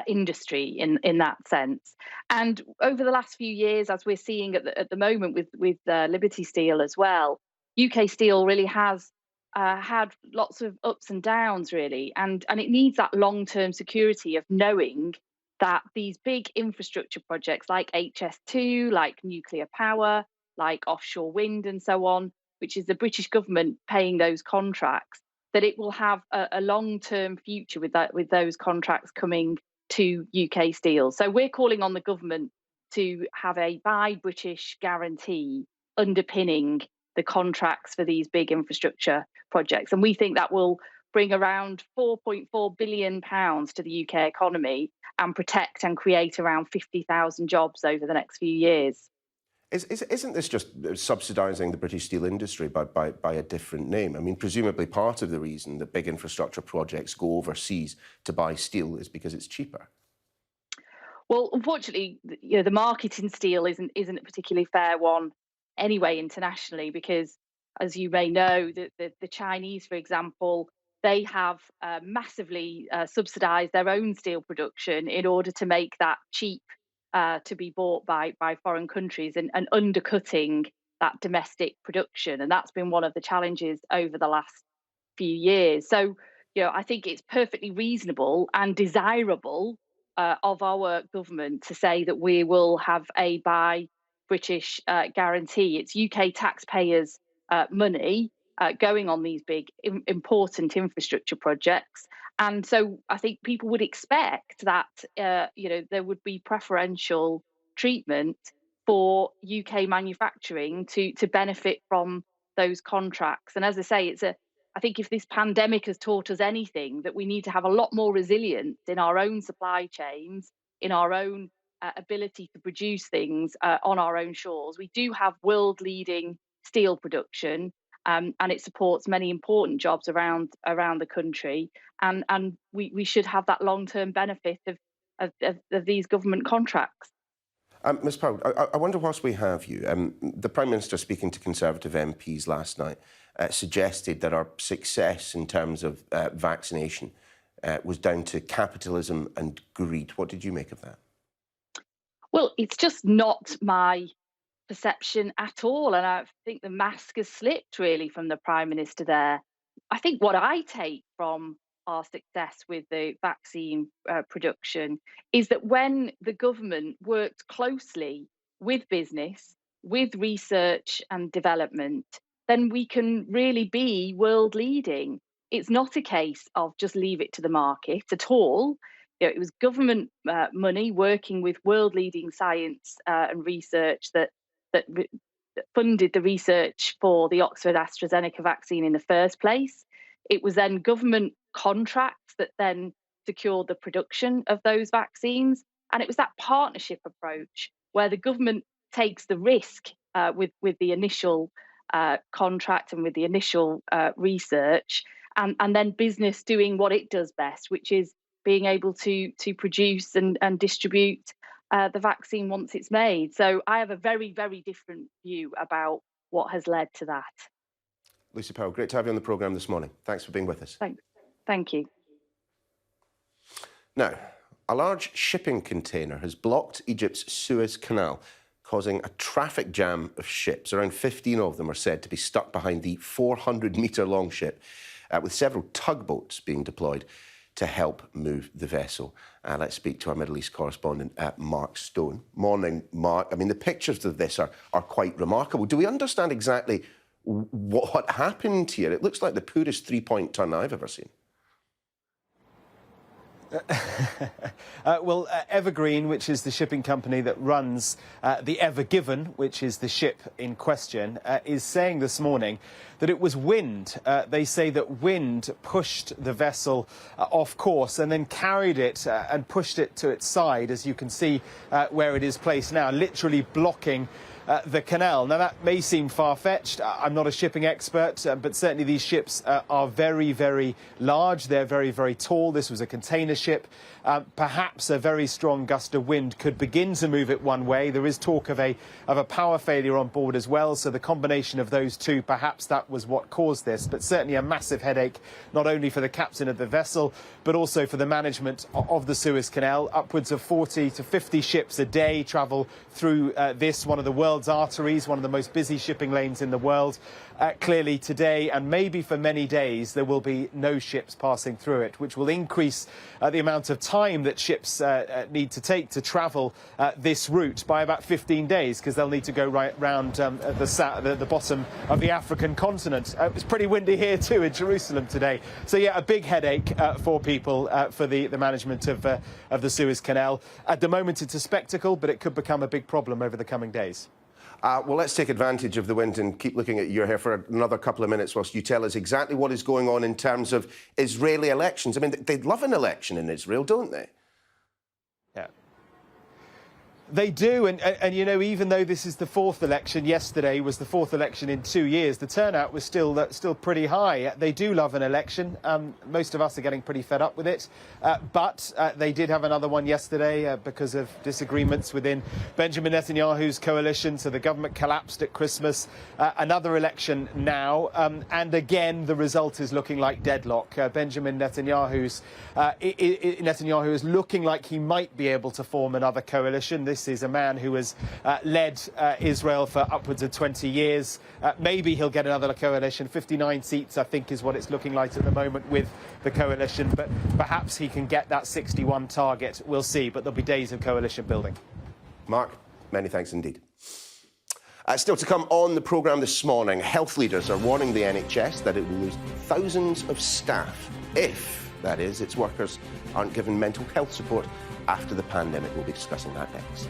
[SPEAKER 7] industry in that sense. And over the last few years, as we're seeing at the moment with Liberty Steel as well, UK Steel really has had lots of ups and downs, really, and it needs that long-term security of knowing that these big infrastructure projects like HS2, like nuclear power, like offshore wind and so on, which is the British government paying those contracts, that it will have a long-term future with those contracts coming to UK Steel. So we're calling on the government to have a Buy British guarantee underpinning the contracts for these big infrastructure projects. And we think that will bring around £4.4 billion to the UK economy and protect and create around 50,000 jobs over the next few years.
[SPEAKER 1] Isn't this just subsidising the British steel industry by a different name? I mean, presumably part of the reason that big infrastructure projects go overseas to buy steel is because it's cheaper.
[SPEAKER 7] Well, unfortunately, the market in steel isn't a particularly fair one anyway internationally, because, as you may know, the Chinese, for example, they have massively subsidised their own steel production in order to make that cheap to be bought by foreign countries and undercutting that domestic production. And that's been one of the challenges over the last few years. So, I think it's perfectly reasonable and desirable of our government to say that we will have a Buy British guarantee. It's UK taxpayers' money going on these big, important infrastructure projects. And so I think people would expect that, there would be preferential treatment for UK manufacturing to benefit from those contracts. And as I say, I think if this pandemic has taught us anything, that we need to have a lot more resilience in our own supply chains, in our own ability to produce things on our own shores. We do have world-leading steel production, and it supports many important jobs around the country. And we should have that long-term benefit of these government contracts.
[SPEAKER 1] Ms Powell, I wonder, whilst we have you, the Prime Minister, speaking to Conservative MPs last night, suggested that our success in terms of vaccination was down to capitalism and greed. What did you make of that?
[SPEAKER 7] Well, it's just not my perception at all. And I think the mask has slipped, really, from the Prime Minister there. I think what I take from our success with the vaccine production is that when the government worked closely with business, with research and development, then we can really be world leading. It's not a case of just leave it to the market at all. It was government money working with world leading science and research that funded the research for the Oxford AstraZeneca vaccine in the first place. It was then government contracts that then secured the production of those vaccines. And it was that partnership approach where the government takes the risk with the initial contract and with the initial research, and then business doing what it does best, which is being able to produce and distribute the vaccine once it's made. So I have a very, very different view about what has led to that.
[SPEAKER 1] Lucy Powell, great to have you on the programme this morning. Thanks for being with us.
[SPEAKER 7] Thanks. Thank you.
[SPEAKER 1] Now, a large shipping container has blocked Egypt's Suez Canal, causing a traffic jam of ships. Around 15 of them are said to be stuck behind the 400-metre-long ship, with several tugboats being deployed to help move the vessel. Let's speak to our Middle East correspondent, Mark Stone. Morning, Mark. I mean, the pictures of this are quite remarkable. Do we understand exactly what happened here? It looks like the poorest three-point ton I've ever seen.
[SPEAKER 2] Well, Evergreen, which is the shipping company that runs the Ever Given, which is the ship in question, is saying this morning that it was wind. They say that wind pushed the vessel off course and then carried it and pushed it to its side, as you can see where it is placed now, literally blocking the canal. Now, that may seem far-fetched. I'm not a shipping expert, but certainly these ships are very, very large. They're very, very tall. This was a container ship. Perhaps a very strong gust of wind could begin to move it one way. There is talk of a power failure on board as well, so the combination of those two, perhaps that was what caused this. But certainly a massive headache, not only for the captain of the vessel, but also for the management of the Suez Canal. Upwards of 40 to 50 ships a day travel through this, one of the world's arteries, one of the most busy shipping lanes in the world. Clearly today, and maybe for many days, there will be no ships passing through it, which will increase the amount of time that ships need to take to travel this route by about 15 days, because they'll need to go right round the bottom of the African continent. It's pretty windy here too in Jerusalem today. So yeah, a big headache for people, for the management of the Suez Canal. At the moment it's a spectacle, but it could become a big problem over the coming days.
[SPEAKER 1] Well, let's take advantage of the wind and keep looking at your hair for another couple of minutes whilst you tell us exactly what is going on in terms of Israeli elections. I mean, they'd love an election in Israel, don't they?
[SPEAKER 2] Yeah. They do, and you know, even though this is the fourth election, yesterday was the fourth election in 2 years, the turnout was still pretty high. They do love an election. Most of us are getting pretty fed up with it, but they did have another one yesterday because of disagreements within Benjamin Netanyahu's coalition, so the government collapsed at Christmas. Another election now, and again the result is looking like deadlock. Benjamin Netanyahu is looking like he might be able to form another coalition. This is a man who has led Israel for upwards of 20 years. Maybe he'll get another coalition. 59 seats, I think, is what it's looking like at the moment with the coalition. But perhaps he can get that 61 target. We'll see. But there'll be days of coalition building.
[SPEAKER 1] Mark, many thanks indeed. Still to come on the programme this morning, health leaders are warning the NHS that it will lose thousands of staff if, that is, its workers aren't given mental health support after the pandemic. We'll be discussing that next.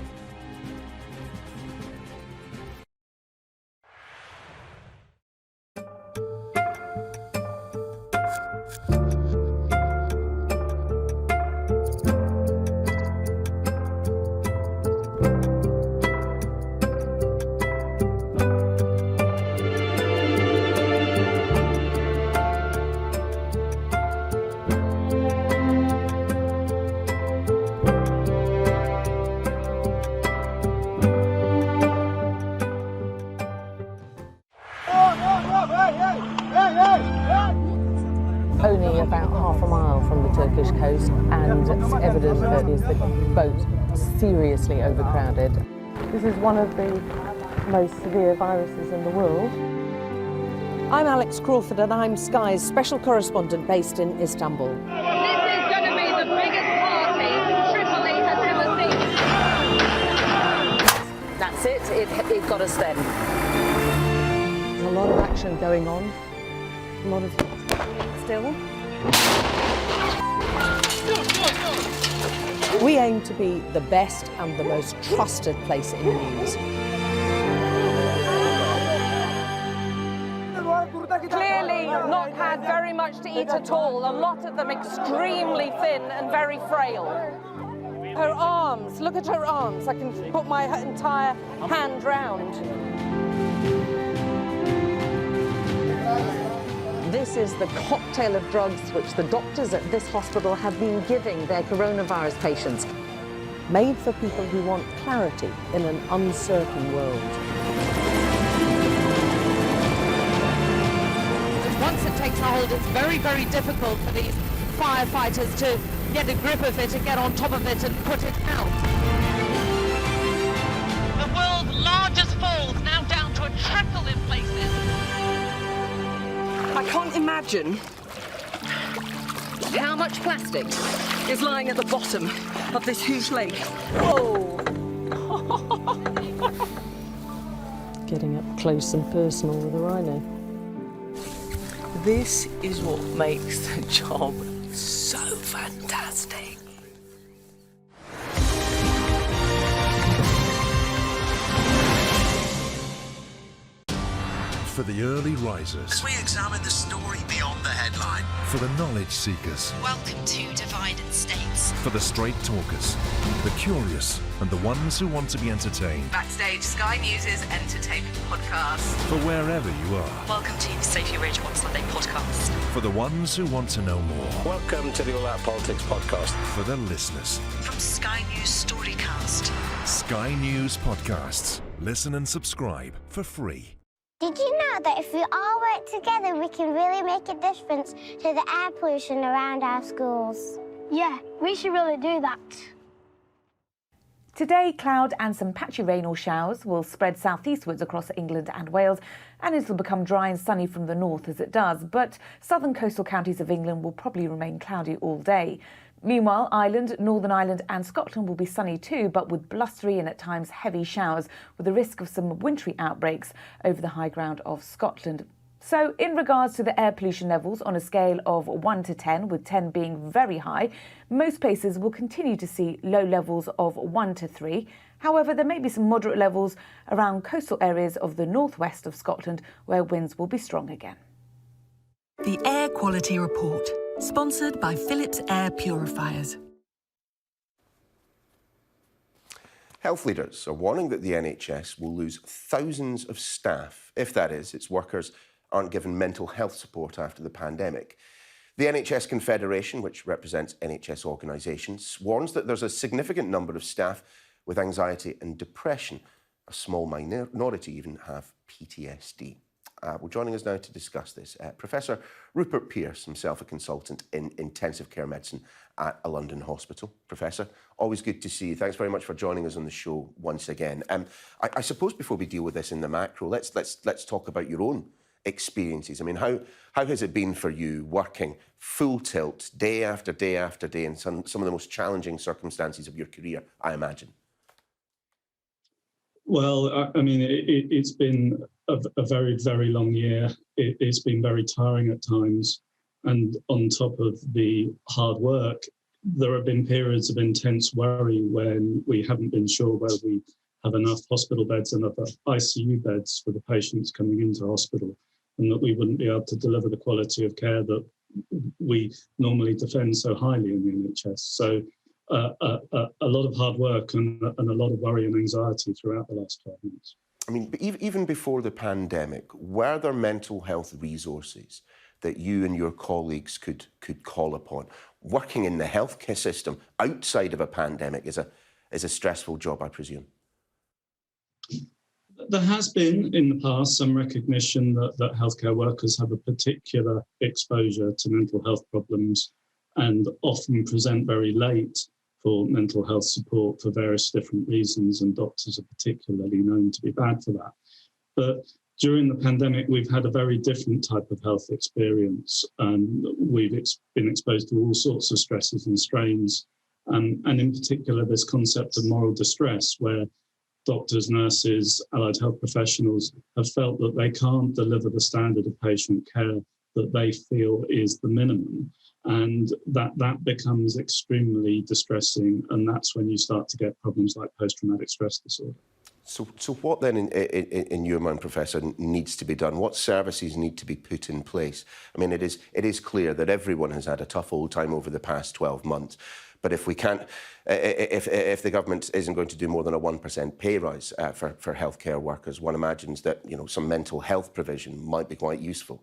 [SPEAKER 9] Only about half a mile from the Turkish coast, and it's evident that the boat seriously overcrowded.
[SPEAKER 11] This is one of the most severe viruses in the world.
[SPEAKER 9] I'm Alex Crawford and I'm Sky's special correspondent based in Istanbul.
[SPEAKER 16] This is going to be the biggest party Tripoli has ever seen.
[SPEAKER 9] That's it got us then. There's a lot of action going on, a lot of still. We aim to be the best and the most trusted place in news.
[SPEAKER 5] Clearly not had very much to eat at all, a lot of them extremely thin and very frail. Her arms, look at her arms. I can put my entire hand round.
[SPEAKER 9] This is the cocktail of drugs which the doctors at this hospital have been giving their coronavirus patients, made for people who want clarity in an uncertain world.
[SPEAKER 5] Once it takes a hold, it's very, very difficult for these firefighters to get a grip of it and get on top of it and put it out. The world's largest falls now down to a trickle in places.
[SPEAKER 9] I can't imagine how much plastic is lying at the bottom of this huge lake. Whoa! Getting up close and personal with a rhino.
[SPEAKER 12] This is what makes the job so fantastic.
[SPEAKER 10] For the early risers.
[SPEAKER 13] As we examine the story beyond the headline.
[SPEAKER 10] For the knowledge seekers.
[SPEAKER 14] Welcome to Divided States.
[SPEAKER 10] For the straight talkers, the curious, and the ones who want to be entertained.
[SPEAKER 14] Backstage, Sky News' entertainment podcast.
[SPEAKER 10] For wherever you are.
[SPEAKER 14] Welcome to Sophie Ridge on Sunday podcast.
[SPEAKER 10] For the ones who want to know more.
[SPEAKER 24] Welcome to the All Out Politics podcast.
[SPEAKER 10] For the listeners.
[SPEAKER 14] From Sky News Storycast.
[SPEAKER 10] Sky News Podcasts. Listen and subscribe for free.
[SPEAKER 25] Did you know that if we all work together, we can really make a difference to the air pollution around our schools?
[SPEAKER 26] Yeah, we should really do that.
[SPEAKER 3] Today, cloud and some patchy rain or showers will spread southeastwards across England and Wales, and it'll become dry and sunny from the north as it does. But southern coastal counties of England will probably remain cloudy all day. Meanwhile, Ireland, Northern Ireland and Scotland will be sunny too, but with blustery and at times heavy showers, with the risk of some wintry outbreaks over the high ground of Scotland. So, in regards to the air pollution levels on a scale of 1 to 10, with 10 being very high, most places will continue to see low levels of 1 to 3. However, there may be some moderate levels around coastal areas of the northwest of Scotland, where winds will be strong again.
[SPEAKER 27] The Air Quality Report, sponsored by Philips Air Purifiers.
[SPEAKER 1] Health leaders are warning that the NHS will lose thousands of staff if, that is, its workers aren't given mental health support after the pandemic. The NHS Confederation, which represents NHS organisations, warns that there's a significant number of staff with anxiety and depression. A small minority even have PTSD. Well, joining us now to discuss this, Professor Rupert Pearce, himself a consultant in intensive care medicine at a London hospital. Professor, always good to see you. Thanks very much for joining us on the show once again. I suppose before we deal with this in the macro, let's talk about your own experiences. I mean, how has it been for you working full tilt day after day after day in some of the most challenging circumstances of your career, I imagine?
[SPEAKER 28] Well, I mean, it's been a very, very long year. It's been very tiring at times. And on top of the hard work, there have been periods of intense worry when we haven't been sure whether we have enough hospital beds and other ICU beds for the patients coming into hospital, and that we wouldn't be able to deliver the quality of care that we normally defend so highly in the NHS. So a lot of hard work and a lot of worry and anxiety throughout the last 12 months.
[SPEAKER 1] I mean, even before the pandemic, were there mental health resources that you and your colleagues could call upon? Working in the healthcare system outside of a pandemic is a stressful job, I presume.
[SPEAKER 28] There has been in the past some recognition that healthcare workers have a particular exposure to mental health problems and often present very late for mental health support for various different reasons, and doctors are particularly known to be bad for that. But during the pandemic, we've had a very different type of health experience, and we've been exposed to all sorts of stresses and strains, and in particular this concept of moral distress, where doctors, nurses, allied health professionals have felt that they can't deliver the standard of patient care that they feel is the minimum. And that becomes extremely distressing, and that's when you start to get problems like post-traumatic stress disorder.
[SPEAKER 1] So what then, in your mind, Professor, needs to be done? What services need to be put in place? I mean, it is clear that everyone has had a tough old time over the past 12 months. But if we can't, if the government isn't going to do more than a 1% pay rise for healthcare workers, one imagines that some mental health provision might be quite useful.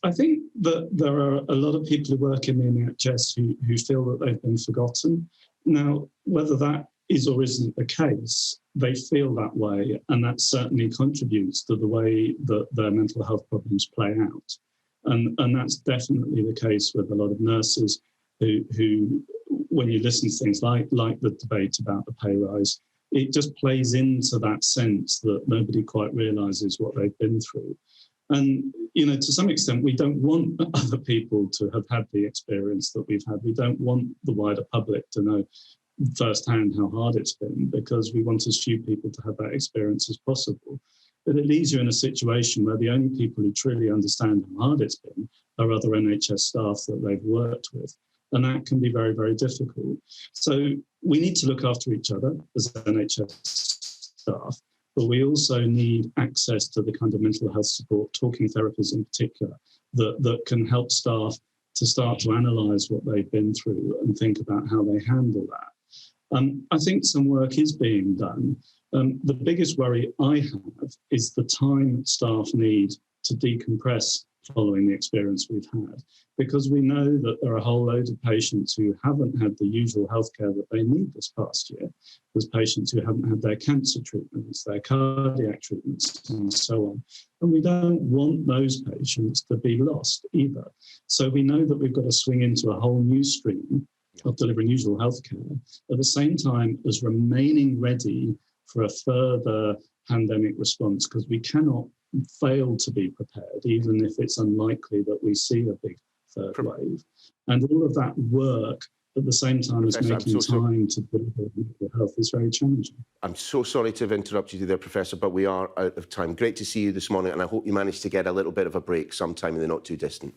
[SPEAKER 28] I think that there are a lot of people who work in the NHS who feel that they've been forgotten. Now, whether that is or isn't the case, they feel that way, and that certainly contributes to the way that their mental health problems play out. And that's definitely the case with a lot of nurses who when you listen to things like the debate about the pay rise, it just plays into that sense that nobody quite realises what they've been through. And, to some extent, we don't want other people to have had the experience that we've had. We don't want the wider public to know firsthand how hard it's been, because we want as few people to have that experience as possible. But it leaves you in a situation where the only people who truly understand how hard it's been are other NHS staff that they've worked with. And that can be very, very difficult. So we need to look after each other as NHS staff. but we also need access to the kind of mental health support, talking therapies in particular, that can help staff to start to analyse what they've been through and think about how they handle that. I think some work is being done. The biggest worry I have is the time staff need to decompress following the experience we've had, because we know that there are a whole load of patients who haven't had the usual healthcare that they need this past year. There's patients who haven't had their cancer treatments, their cardiac treatments, and so on. And we don't want those patients to be lost either. So we know that we've got to swing into a whole new stream of delivering usual healthcare at the same time as remaining ready for a further pandemic response, because we cannot fail to be prepared, even if it's unlikely that we see a big third wave. And all of that work at the same time as making time to deliver mental health is very challenging.
[SPEAKER 1] I'm so sorry to have interrupted you there, Professor, but we are out of time. Great to see you this morning, and I hope you managed to get a little bit of a break sometime in the not too distant.